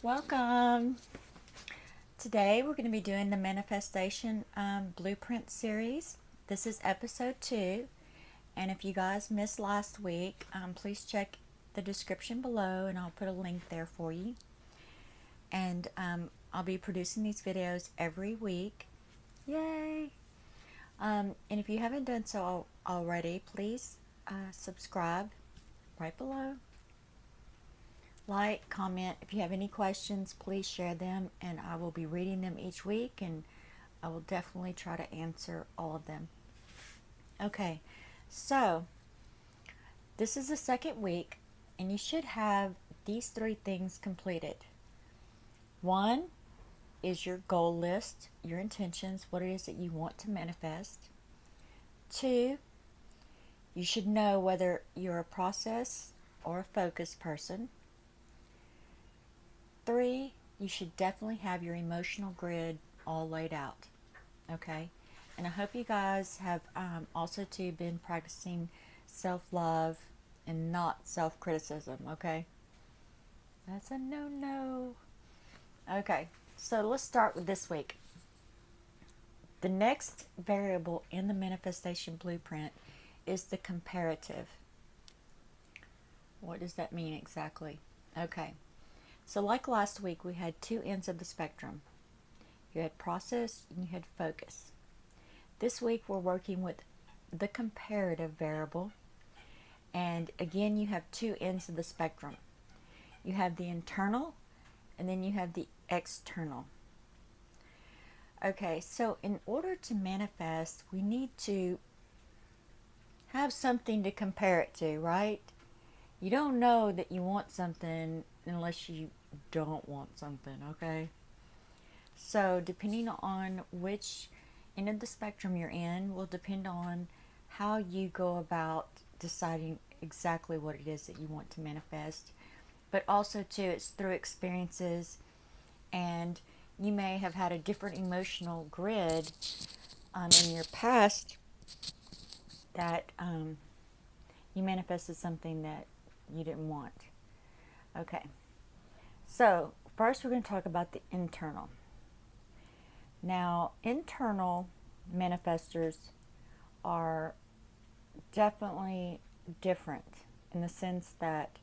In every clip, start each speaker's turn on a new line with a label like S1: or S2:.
S1: welcome. Today we're going to be doing the manifestation blueprint series. This is episode 2, and if you guys missed last week, please check the description below and I'll put a link there for you. And I'll be producing these videos every week. Yay! And if you haven't done so already, please subscribe right below. Like, comment. If you have any questions, please share them, and I will be reading them each week, and I will definitely try to answer all of them. Okay, so this is the second week, and you should have these 3 things completed. 1 is your goal list, your intentions, what it is that you want to manifest. 2, you should know whether you're a process or a focus person. 3, you should definitely have your emotional grid all laid out. Okay? And I hope you guys have also too been practicing self-love and not self-criticism. Okay? That's a no-no. Okay, so let's start with this week. The next variable in the manifestation blueprint is the comparative. What does that mean exactly? Okay. So like last week, we had 2 ends of the spectrum. You had process and you had focus. This week, we're working with the comparative variable. And again, you have 2 ends of the spectrum. You have the internal and then you have the external. Okay, so in order to manifest, we need to have something to compare it to, right? You don't know that you want something unless you don't want something, okay? So depending on which end of the spectrum you're in will depend on how you go about deciding exactly what it is that you want to manifest. But also too, it's through experiences, and you may have had a different emotional grid in your past that you manifested something that you didn't want. Okay, so first we're going to talk about the internal. Now, internal manifestors are definitely different in the sense that,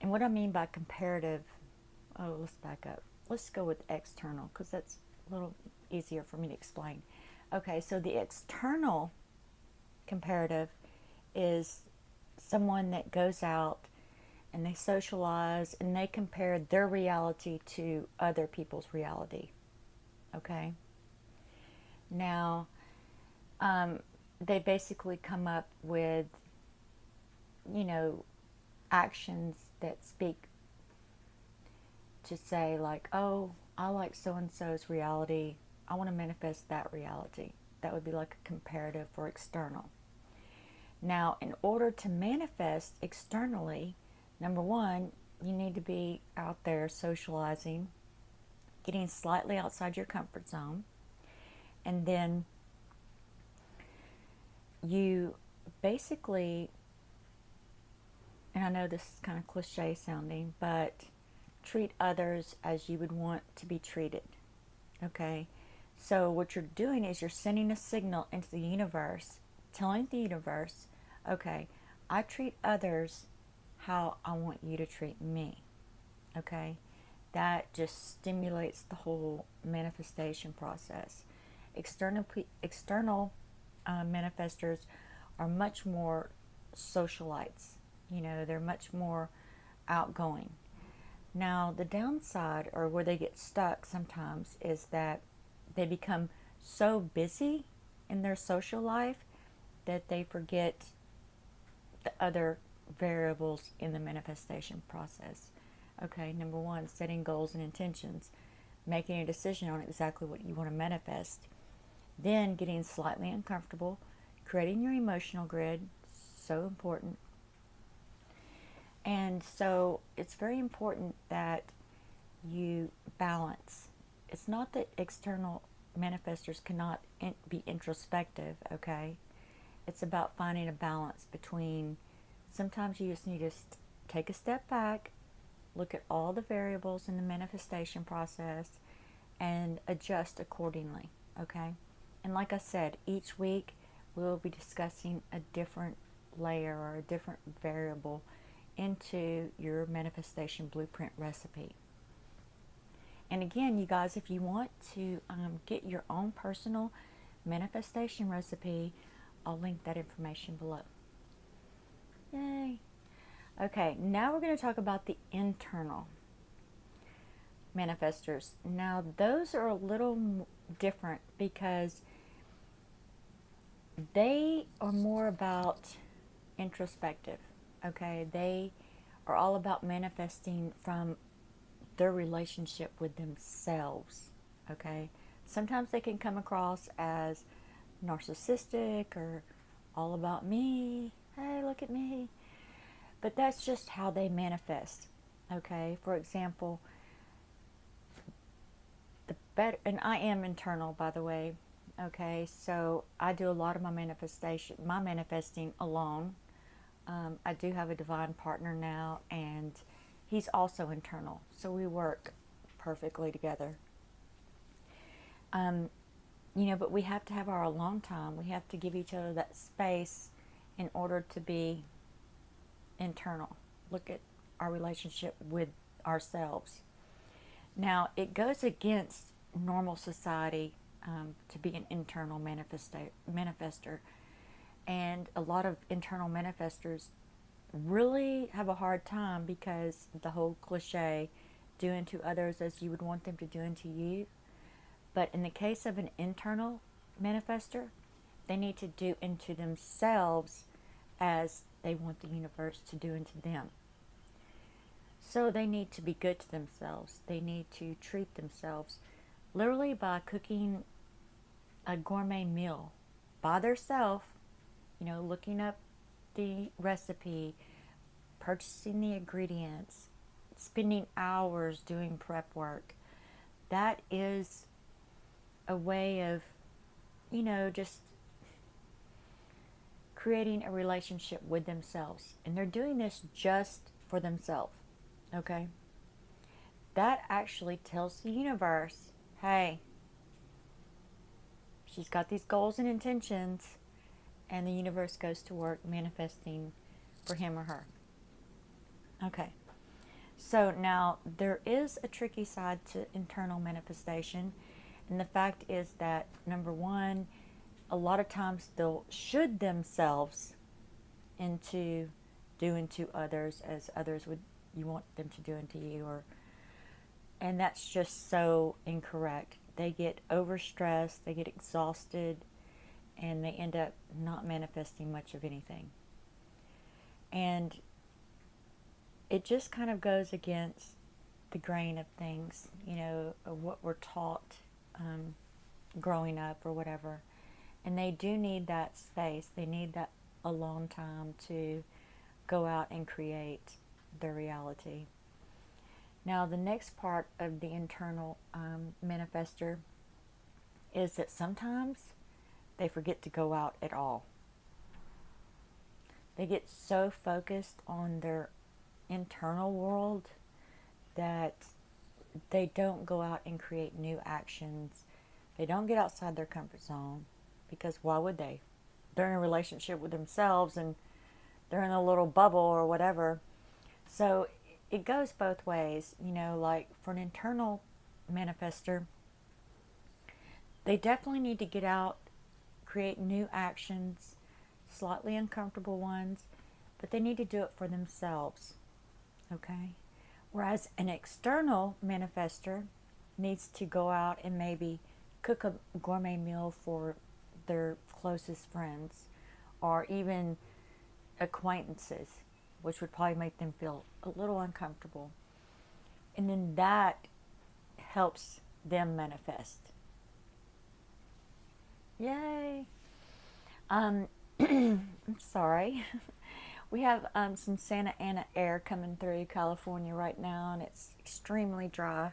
S1: and what I mean by comparative, let's back up. Let's go with external because that's a little easier for me to explain. Okay, so the external comparative is someone that goes out and they socialize and they compare their reality to other people's reality. Okay? Now, they basically come up with, actions that speak to say like, oh, I like so-and-so's reality. I want to manifest that reality. That would be like a comparative for external. Now, in order to manifest externally, number 1, you need to be out there socializing, getting slightly outside your comfort zone, and then you basically, and I know this is kind of cliche sounding, but treat others as you would want to be treated. Okay? So what you're doing is you're sending a signal into the universe, telling the universe, okay, I treat others how I want you to treat me. Okay? That just stimulates the whole manifestation process. External manifestors are much more socialites. They're much more outgoing. Now, the downside, or where they get stuck sometimes, is that they become so busy in their social life that they forget the other variables in the manifestation process. Okay, number 1, setting goals and intentions, making a decision on exactly what you want to manifest, then getting slightly uncomfortable, creating your emotional grid, so important. And so it's very important that you balance. It's not that external manifestors cannot be introspective, okay? It's about finding a balance between, sometimes you just need to take a step back look at all the variables in the manifestation process, and adjust accordingly, okay? And like I said, each week we will be discussing a different layer or a different variable into your manifestation blueprint recipe. And again, you guys, if you want to get your own personal manifestation recipe, I'll link that information below. Yay! Okay, now we're going to talk about the internal manifestors. Now, those are a little different because they are more about introspective, okay? They are all about manifesting from their relationship with themselves, okay? Sometimes they can come across as narcissistic or all about me. Hey, look at me. But that's just how they manifest, okay? For example, and I am internal, by the way, okay? So I do a lot of my manifesting alone. I do have a divine partner now, and he's also internal, so we work perfectly together. But we have to have our alone time. We have to give each other that space in order to be internal. Look at our relationship with ourselves. Now, it goes against normal society to be an internal manifester. And a lot of internal manifestors really have a hard time because the whole cliche, do unto others as you would want them to do unto you. But in the case of an internal manifester, they need to do unto themselves as they want the universe to do unto them. So they need to be good to themselves. They need to treat themselves literally by cooking a gourmet meal by themselves, looking up the recipe, purchasing the ingredients, spending hours doing prep work. That is a way of, just creating a relationship with themselves. And they're doing this just for themselves, okay? That actually tells the universe, hey, she's got these goals and intentions, and the universe goes to work manifesting for him or her. Okay. So now there is a tricky side to internal manifestation, and the fact is that, number one, a lot of times they'll should themselves into doing to others as others would you want them to do unto you, and that's just so incorrect. They get overstressed, they get exhausted, and they end up not manifesting much of anything. And it just kind of goes against the grain of things, of what we're taught growing up or whatever. And they do need that space. They need that alone time to go out and create their reality. Now, the next part of the internal manifester is that sometimes they forget to go out at all. They get so focused on their internal world that they don't go out and create new actions. They don't get outside their comfort zone, because why would they? They're in a relationship with themselves and they're in a little bubble or whatever. So it goes both ways, like for an internal manifester, they definitely need to get out, create new actions, slightly uncomfortable ones, but they need to do it for themselves, okay? Whereas an external manifester needs to go out and maybe cook a gourmet meal for their closest friends or even acquaintances, which would probably make them feel a little uncomfortable. And then that helps them manifest. Yay! I'm sorry. We have some Santa Ana air coming through California right now, and it's extremely dry.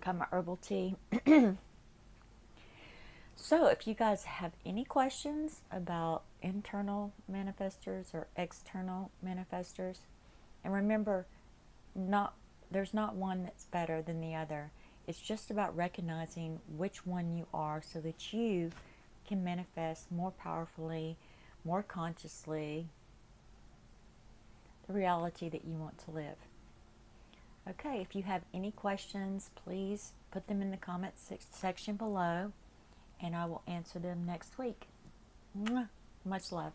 S1: Got my herbal tea. So if you guys have any questions about internal manifestors or external manifestors, and remember, not there's not one that's better than the other. It's just about recognizing which one you are so that you can manifest more powerfully, more consciously, the reality that you want to live. Okay, if you have any questions, please put them in the comments section below, and I will answer them next week. Much love.